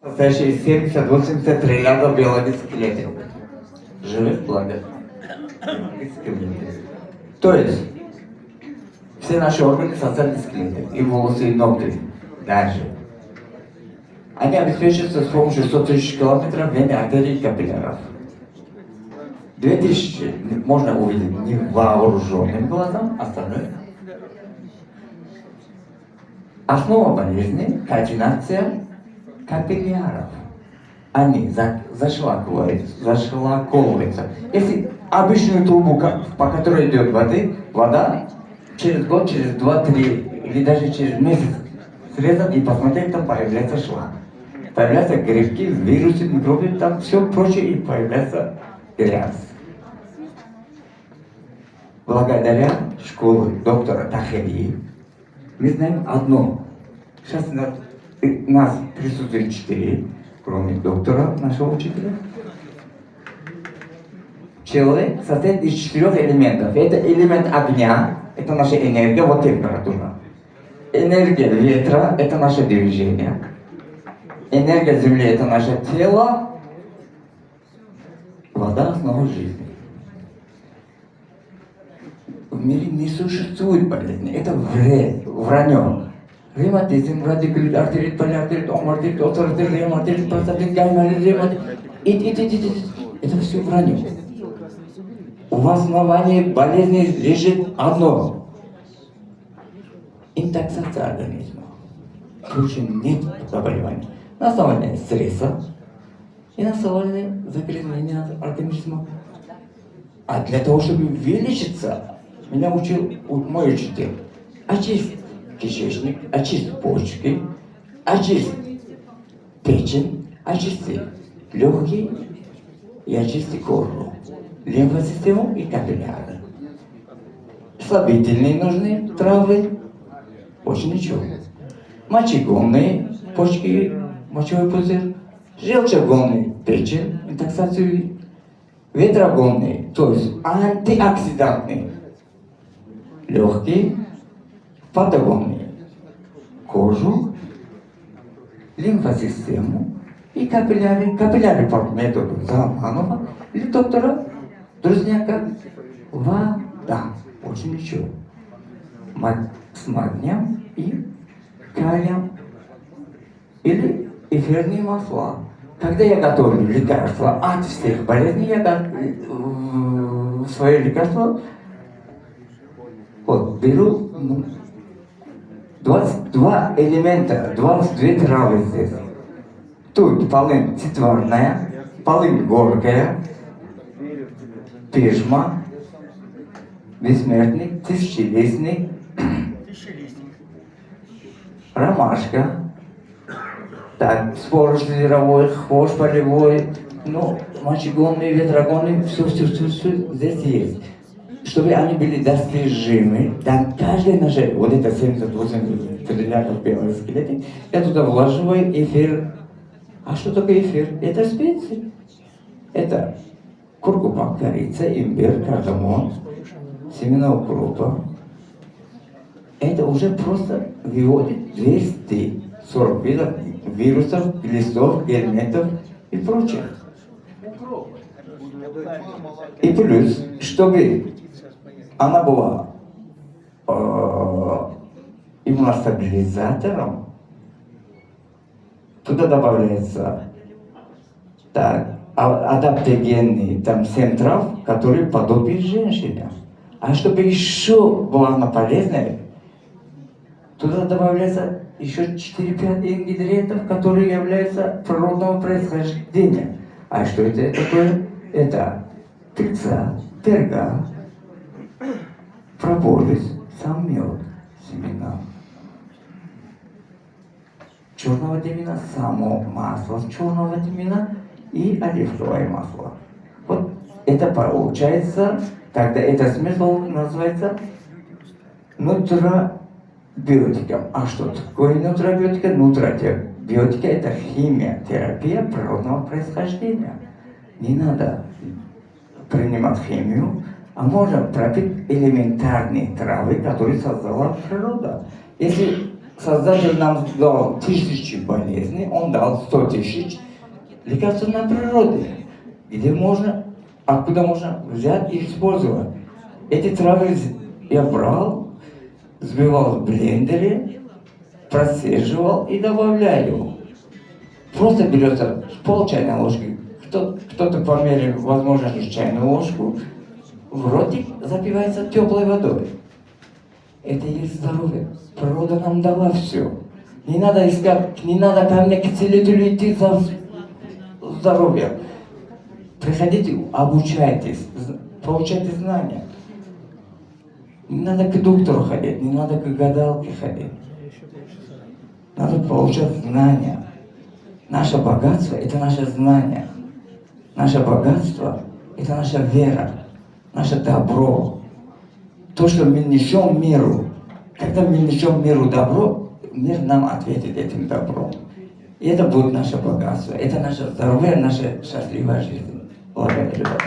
состоящий из 70-80 триллиардов биологических клеток, живых планет. То есть, все наши органы состоят из клеток, и волосы, и ногти, даже. Они обеспечиваются с помощью 100 тысяч километров вен, артерий и капилляров. 2000 можно увидеть невооруженным глазом, остальное. Основа болезни – координация капилляров. Они зашлаковываются. Если обычную трубу, по которой идет вода, через год, через 2-3 или даже через месяц срезать и посмотреть, там появляется шлак. Появляются грибки, вирусы, микробы, там все прочее, и появляется грязь. Благодаря школе доктора Тахери мы знаем одно. Сейчас нас присутствует 4, кроме доктора, нашего учителя. Человек состоит из 4 элементов. Это элемент огня, это наша энергия, вот температура. Энергия ветра, это наше движение. Энергия земли, это наше тело. Вода – основа жизни. В мире не существует болезни. Это вранье. Ревматизм, радикулит, артерит, полиартерит, омартерит, отортерит, ревматизм, простатит, гайморит, ревматизм. Это все вранье. В основании болезни лежит одно. Интоксикация организма. Больше нет заболеваний. На основании стресса и на основании загрязнения организма. А для того, чтобы вылечиться, меня учил мой учитель. Очисть кишечник, очисть почки, очисть печень, очисти легкие и очисти кожу, лимфосистему и капилляры. Слабительные нужны травы, очень ничего. Мочегонные почки, мочевой пузырь, желчегонные печень, интоксацию, ветрогонные, то есть антиоксидантные, легкие, патогонные, кожу, лимфосистему и капилляры. Капилляры по методу Залманова или доктора Друзняка. Вода, очень ничего. С магнием и калием или эфирные масла. Когда я готовлю лекарства от всех болезней, я свое лекарство беру 22 элемента, 22 травы здесь. Тут полынь цитворная, полынь горькая, пижма, бессмертник, тысячелистник, ромашка, так, спорож зверовой, хвощ полевой, мочегонный, ветрогонный, все здесь есть. Чтобы они были достижимы, там каждый наше, вот это 78 триллиардов белых клеток, я туда влаживаю эфир. А что такое эфир? Это специи. Это куркума, корица, имбирь, кардамон, семена укропа. Это уже просто выводит 240 видов вирусов, листов, элементов и прочих. И плюс, чтобы она была иммуностабилизатором, туда добавляется адаптогенный, там 7 трав, которые подобие женщине. А чтобы еще была она полезная, туда добавляется еще 4-5 ингредиентов, которые являются природного происхождения. А что это такое? Это пыльца, перга, прополис, сам мед, семена. Черного тмина, само масло черного тмина и оливковое масло. Вот это получается, тогда это смысл называется нутробиотиком. А что такое нутробиотика? Нутробиотика – это химиотерапия природного происхождения. Не надо принимать химию, а можно пропить элементарные травы, которые создала природа. Если Создатель нам дал тысячи болезней, он дал 100 тысяч лекарственной природы, где можно, откуда можно взять и использовать. Эти травы я брал, взбивал в блендере, процеживал и добавляю. Просто берется пол чайной ложки, кто-то по мере возможности чайную ложку, в ротик запивается теплой водой. Это и есть здоровье. Природа нам дала все. Не надо искать, не надо ко мне к целителю идти за здоровьем. Приходите, обучайтесь, получайте знания. Не надо к доктору ходить, не надо к гадалке ходить. Надо получать знания. Наше богатство – это наше знание. Наше богатство – это наша вера, наше добро. То, что мы несем миру. Когда мы несем миру добро, мир нам ответит этим добром. И это будет наше богатство, это наше здоровье, наша счастливая жизнь. Благодарю вас.